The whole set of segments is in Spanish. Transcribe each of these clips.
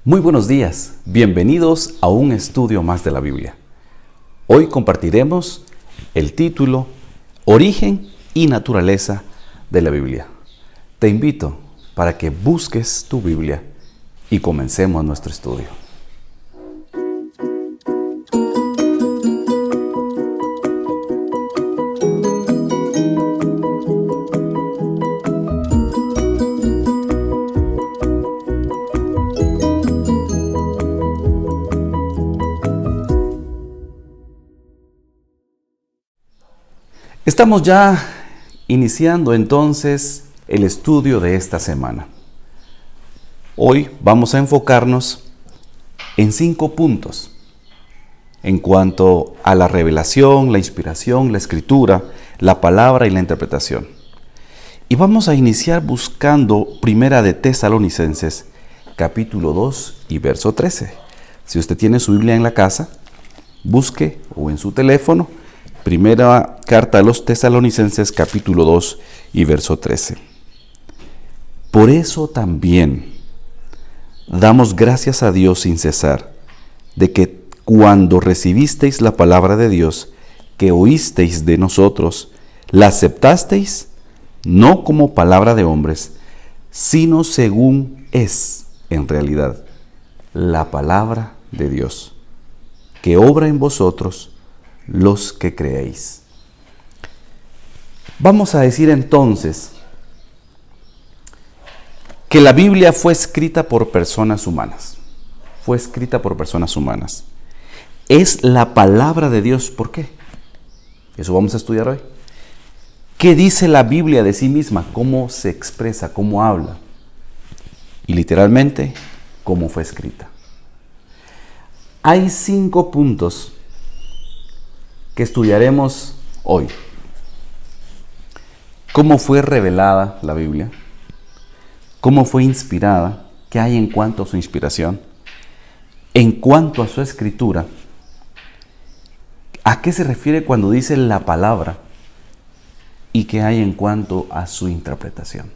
Muy buenos días, bienvenidos a un estudio más de la Biblia. Hoy compartiremos el título Origen y Naturaleza de la Biblia. Te invito para que busques tu Biblia y comencemos nuestro estudio. Estamos ya iniciando entonces el estudio de esta semana. Hoy vamos a enfocarnos en 5 puntos en cuanto a la revelación, la inspiración, la escritura, la palabra y la interpretación. Y vamos a iniciar buscando Primera de Tesalonicenses, capítulo 2 y verso 13. Si usted tiene su Biblia en la casa, busque o en su teléfono Primera carta a los Tesalonicenses, capítulo 2 y verso 13. Por eso también damos gracias a Dios sin cesar, de que cuando recibisteis la palabra de Dios, que oísteis de nosotros, la aceptasteis, no como palabra de hombres, sino según es, en realidad, la palabra de Dios, que obra en vosotros, los que creéis. Vamos a decir entonces que la Biblia fue escrita por personas humanas. Fue escrita por personas humanas. Es la palabra de Dios. ¿Por qué? Eso vamos a estudiar hoy. ¿Qué dice la Biblia de sí misma? ¿Cómo se expresa? ¿Cómo habla? Y literalmente, ¿cómo fue escrita? Hay 5 puntos que estudiaremos hoy. ¿Cómo fue revelada la Biblia? ¿Cómo fue inspirada? ¿Qué hay en cuanto a su inspiración? En cuanto a su escritura, ¿a qué se refiere cuando dice la palabra? ¿Y qué hay en cuanto a su interpretación?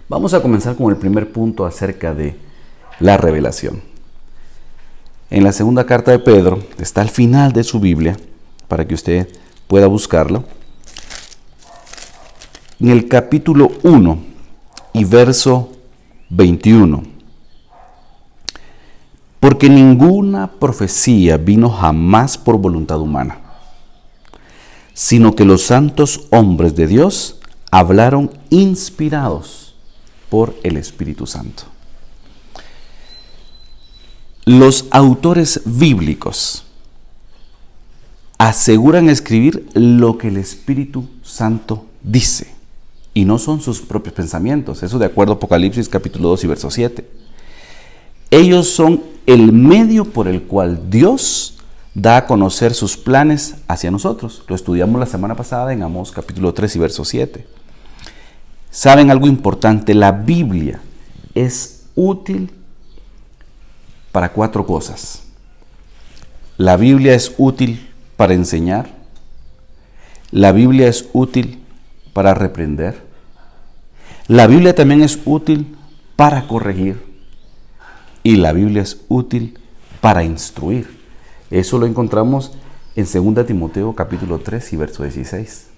Vamos a comenzar con el primer punto acerca de la revelación. En la segunda carta de Pedro, está al final de su Biblia, para que usted pueda buscarlo. En el capítulo 1 y verso 21. Porque ninguna profecía vino jamás por voluntad humana, sino que los santos hombres de Dios hablaron inspirados por el Espíritu Santo. Los autores bíblicos aseguran escribir lo que el Espíritu Santo dice y no son sus propios pensamientos. Eso de acuerdo a Apocalipsis capítulo 2 y verso 7. Ellos son el medio por el cual Dios da a conocer sus planes hacia nosotros. Lo estudiamos la semana pasada en Amós capítulo 3 y verso 7. ¿Saben algo importante? La Biblia es útil para 4 cosas. La Biblia es útil para enseñar. La Biblia es útil para reprender. La Biblia también es útil para corregir. Y la Biblia es útil para instruir. Eso lo encontramos en 2 Timoteo capítulo 3 y verso 16.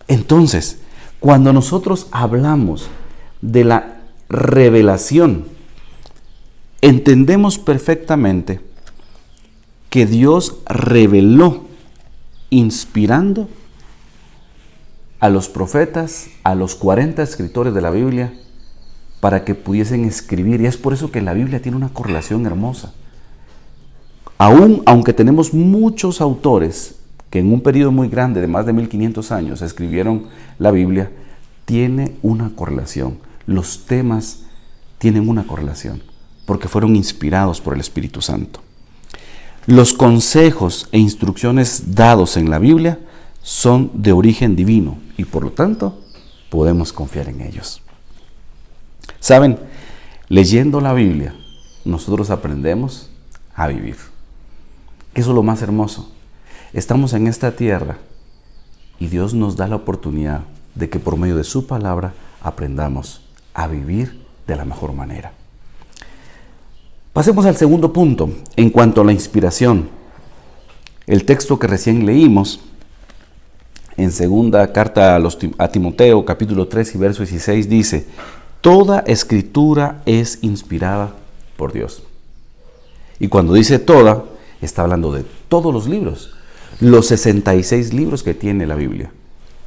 Entonces, cuando nosotros hablamos de la revelación, entendemos perfectamente que Dios reveló inspirando a los profetas, a los 40 escritores de la Biblia, para que pudiesen escribir. Y es por eso que la Biblia tiene una correlación hermosa. Aunque tenemos muchos autores que en un periodo muy grande de más de 1500 años escribieron la Biblia, tiene una correlación. Los temas tienen una correlación, porque fueron inspirados por el Espíritu Santo. Los consejos e instrucciones dados en la Biblia son de origen divino y por lo tanto podemos confiar en ellos. ¿Saben? Leyendo la Biblia, nosotros aprendemos a vivir. Eso es lo más hermoso. Estamos en esta tierra y Dios nos da la oportunidad de que por medio de su palabra aprendamos a vivir de la mejor manera. Pasemos al segundo punto, en cuanto a la inspiración. El texto que recién leímos, en segunda carta a Timoteo, capítulo 3 y verso 16, dice: toda escritura es inspirada por Dios. Y cuando dice toda, está hablando de todos los libros, los 66 libros que tiene la Biblia.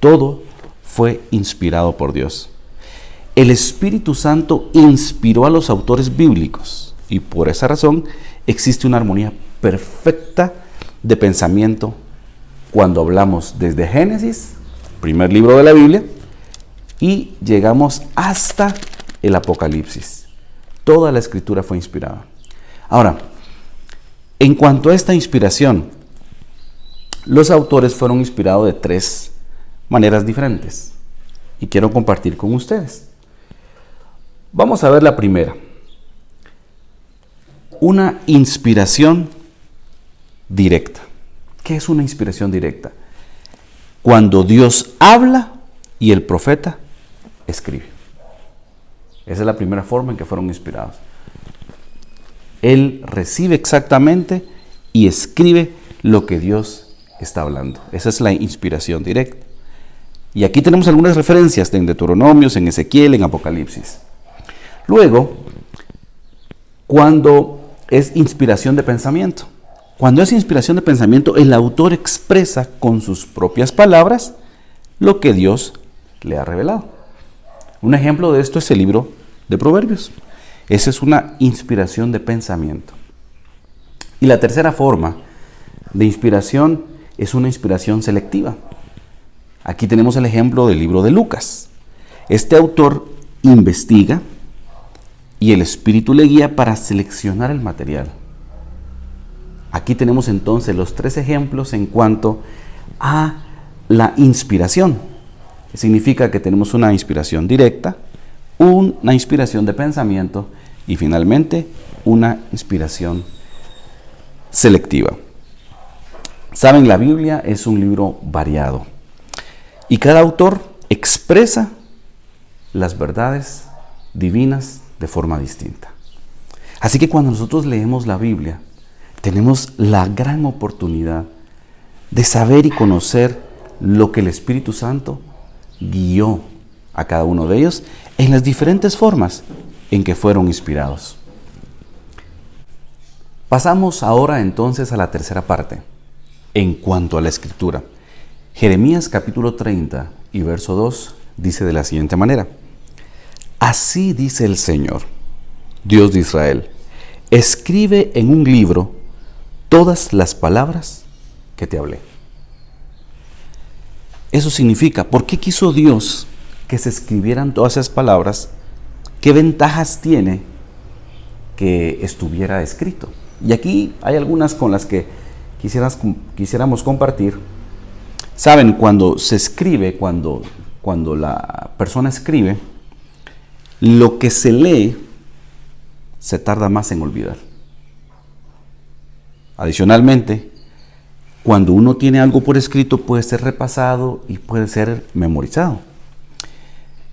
Todo fue inspirado por Dios. El Espíritu Santo inspiró a los autores bíblicos y por esa razón existe una armonía perfecta de pensamiento cuando hablamos desde Génesis, primer libro de la Biblia, y llegamos hasta el Apocalipsis. Toda la escritura fue inspirada. Ahora, en cuanto a esta inspiración, los autores fueron inspirados de 3 maneras diferentes y quiero compartir con ustedes. Vamos a ver la primera. Una inspiración directa. ¿Qué es una inspiración directa? Cuando Dios habla y el profeta escribe. Esa es la primera forma en que fueron inspirados. Él recibe exactamente y escribe lo que Dios está hablando. Esa es la inspiración directa. Y aquí tenemos algunas referencias en Deuteronomios, en Ezequiel, en Apocalipsis. Luego, cuando es inspiración de pensamiento. Cuando es inspiración de pensamiento, el autor expresa con sus propias palabras lo que Dios le ha revelado. Un ejemplo de esto es el libro de Proverbios. Esa es una inspiración de pensamiento. Y la tercera forma de inspiración es una inspiración selectiva. Aquí tenemos el ejemplo del libro de Lucas. Este autor investiga y el Espíritu le guía para seleccionar el material. Aquí tenemos entonces los 3 ejemplos en cuanto a la inspiración. Significa que tenemos una inspiración directa, una inspiración de pensamiento y finalmente una inspiración selectiva. Saben, la Biblia es un libro variado y cada autor expresa las verdades divinas de forma distinta. Así que cuando nosotros leemos la Biblia, tenemos la gran oportunidad de saber y conocer lo que el Espíritu Santo guió a cada uno de ellos en las diferentes formas en que fueron inspirados. Pasamos ahora entonces a la tercera parte, en cuanto a la Escritura. Jeremías capítulo 30 y verso 2 dice de la siguiente manera: así dice el Señor, Dios de Israel, escribe en un libro todas las palabras que te hablé. Eso significa, ¿por qué quiso Dios que se escribieran todas esas palabras? ¿Qué ventajas tiene que estuviera escrito? Y aquí hay algunas con las que quisiéramos compartir. Saben, cuando se escribe, cuando la persona escribe, lo que se lee se tarda más en olvidar. Adicionalmente, cuando uno tiene algo por escrito, puede ser repasado y puede ser memorizado.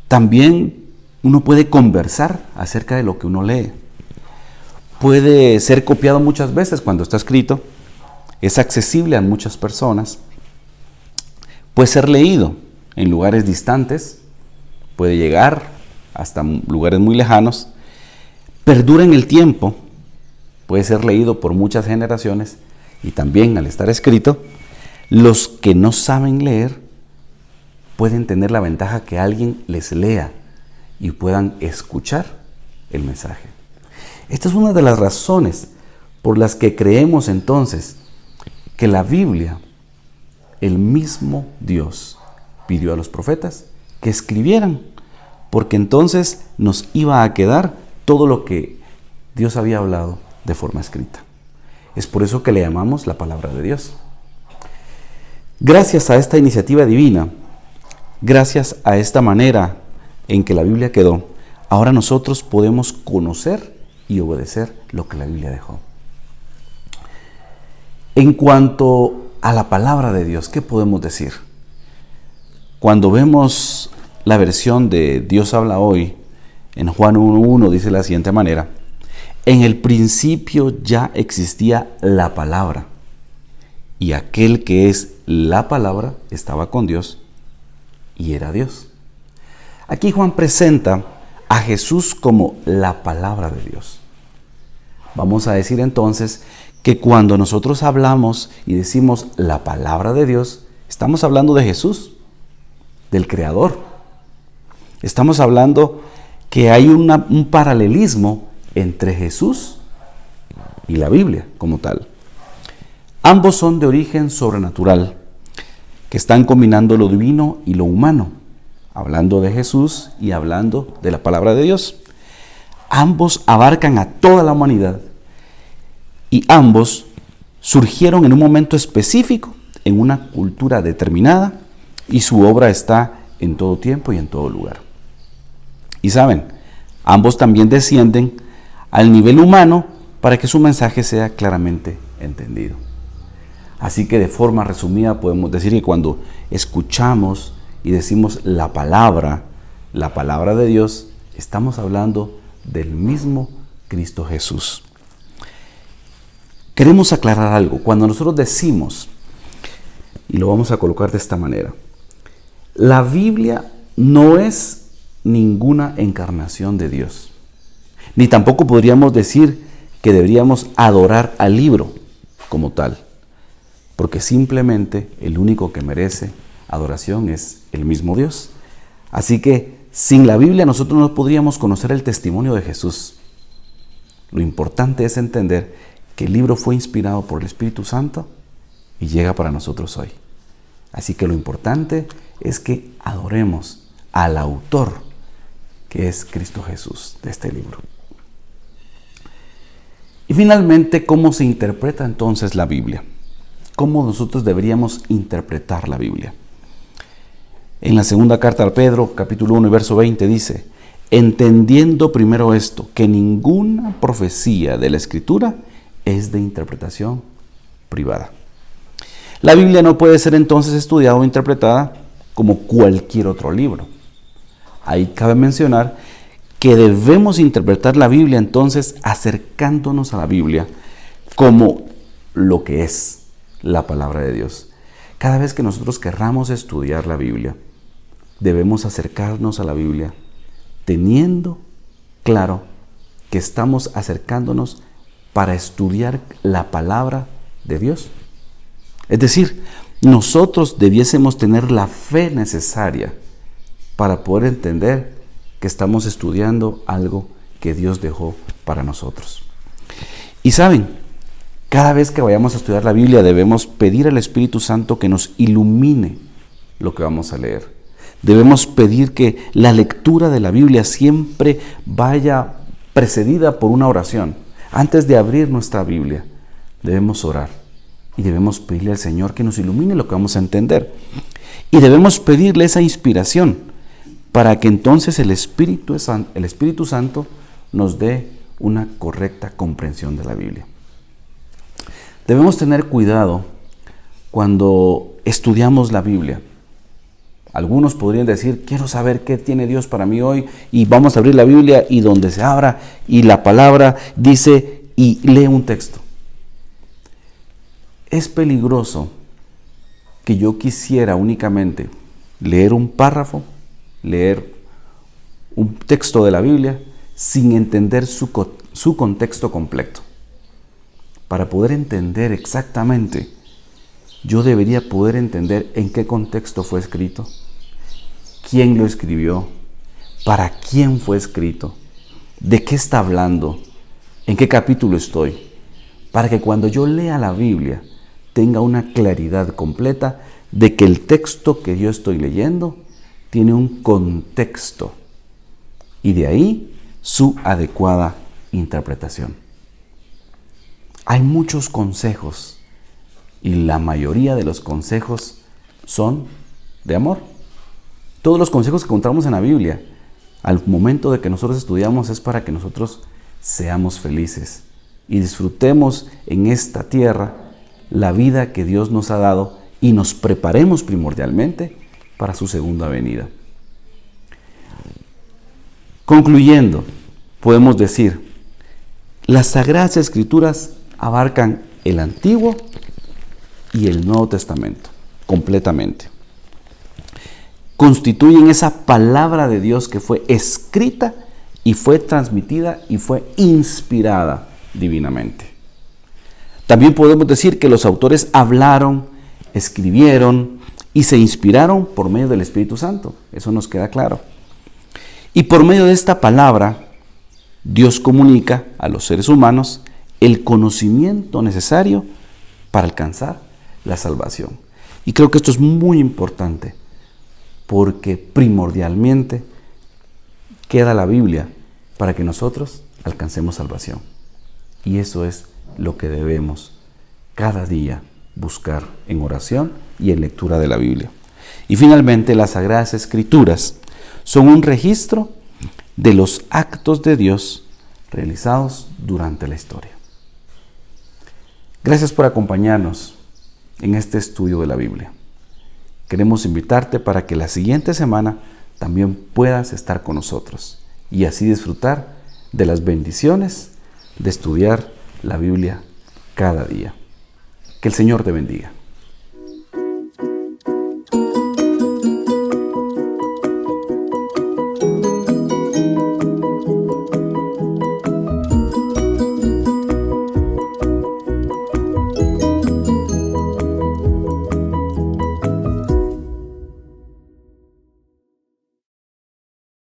También uno puede conversar acerca de lo que uno lee. Puede ser copiado muchas veces cuando está escrito. Es accesible a muchas personas. Puede ser leído en lugares distantes. Puede llegar hasta lugares muy lejanos. Perdura en el tiempo. Puede ser leído por muchas generaciones. Y también, al estar escrito, los que no saben leer pueden tener la ventaja que alguien les lea y puedan escuchar el mensaje. Esta es una de las razones por las que creemos entonces que la Biblia, el mismo Dios pidió a los profetas que escribieran, porque entonces nos iba a quedar todo lo que Dios había hablado de forma escrita. Es por eso que le llamamos la palabra de Dios. Gracias a esta iniciativa divina, gracias a esta manera en que la Biblia quedó, ahora nosotros podemos conocer y obedecer lo que la Biblia dejó. En cuanto a la palabra de Dios, ¿qué podemos decir? Cuando vemos la versión de Dios habla hoy, en Juan 1:1 dice de la siguiente manera: En el principio ya existía la palabra, y aquel que es la palabra estaba con Dios y era Dios. Aquí Juan presenta a Jesús como la palabra de Dios. Vamos a decir entonces que cuando nosotros hablamos y decimos la palabra de Dios, estamos hablando de Jesús, del Creador. Estamos hablando que hay un paralelismo entre Jesús y la Biblia como tal. Ambos son de origen sobrenatural, que están combinando lo divino y lo humano, hablando de Jesús y hablando de la palabra de Dios. Ambos abarcan a toda la humanidad y ambos surgieron en un momento específico, en una cultura determinada, y su obra está en todo tiempo y en todo lugar. Y saben, ambos también descienden al nivel humano para que su mensaje sea claramente entendido. Así que de forma resumida podemos decir que cuando escuchamos y decimos la palabra de Dios, estamos hablando del mismo Cristo Jesús. Queremos aclarar algo. Cuando nosotros decimos, y lo vamos a colocar de esta manera, la Biblia no es ninguna encarnación de Dios. Ni tampoco podríamos decir que deberíamos adorar al libro como tal, porque simplemente el único que merece adoración es el mismo Dios. Así que sin la Biblia nosotros no podríamos conocer el testimonio de Jesús. Lo importante es entender que el libro fue inspirado por el Espíritu Santo y llega para nosotros hoy. Así que lo importante es que adoremos al autor, que es Cristo Jesús, de este libro. Y finalmente, ¿cómo se interpreta entonces la Biblia? ¿Cómo nosotros deberíamos interpretar la Biblia? En la segunda carta a Pedro, capítulo 1 y verso 20 dice: entendiendo primero esto, que ninguna profecía de la Escritura es de interpretación privada. La Biblia no puede ser entonces estudiada o interpretada como cualquier otro libro. Ahí cabe mencionar que debemos interpretar la Biblia entonces acercándonos a la Biblia como lo que es la palabra de Dios. Cada vez que nosotros querramos estudiar la Biblia, debemos acercarnos a la Biblia teniendo claro que estamos acercándonos para estudiar la palabra de Dios. Es decir, nosotros debiésemos tener la fe necesaria para poder entender que estamos estudiando algo que Dios dejó para nosotros. Y saben, cada vez que vayamos a estudiar la Biblia debemos pedir al Espíritu Santo que nos ilumine lo que vamos a leer. Debemos pedir que la lectura de la Biblia siempre vaya precedida por una oración. Antes de abrir nuestra Biblia, debemos orar y debemos pedirle al Señor que nos ilumine lo que vamos a entender. Y debemos pedirle esa inspiración para que entonces el Espíritu Santo nos dé una correcta comprensión de la Biblia. Debemos tener cuidado cuando estudiamos la Biblia. Algunos podrían decir, quiero saber qué tiene Dios para mí hoy, y vamos a abrir la Biblia y donde se abra y la palabra dice y lee un texto. Es peligroso que yo quisiera únicamente leer un párrafo, leer un texto de la Biblia sin entender su contexto completo. Para poder entender exactamente, yo debería poder entender en qué contexto fue escrito, quién lo escribió, para quién fue escrito, de qué está hablando, en qué capítulo estoy, para que cuando yo lea la Biblia tenga una claridad completa de que el texto que yo estoy leyendo tiene un contexto y de ahí su adecuada interpretación. Hay muchos consejos y la mayoría de los consejos son de amor. Todos los consejos que encontramos en la Biblia, al momento de que nosotros estudiamos, es para que nosotros seamos felices y disfrutemos en esta tierra la vida que Dios nos ha dado y nos preparemos primordialmente para su segunda venida. Concluyendo, podemos decir, Las Sagradas Escrituras abarcan el Antiguo y el Nuevo Testamento completamente. Constituyen esa palabra de Dios que fue escrita y fue transmitida y fue inspirada divinamente. También podemos decir que los autores hablaron, escribieron y se inspiraron por medio del Espíritu Santo. Eso nos queda claro. Y por medio de esta palabra, Dios comunica a los seres humanos el conocimiento necesario para alcanzar la salvación. Y creo que esto es muy importante, porque primordialmente queda la Biblia para que nosotros alcancemos salvación. Y eso es lo que debemos cada día buscar en oración y en lectura de la Biblia. Y finalmente, las Sagradas Escrituras son un registro de los actos de Dios realizados durante la historia. Gracias por acompañarnos en este estudio de la Biblia. Queremos invitarte para que la siguiente semana también puedas estar con nosotros y así disfrutar de las bendiciones de estudiar la Biblia cada día. Que el Señor te bendiga.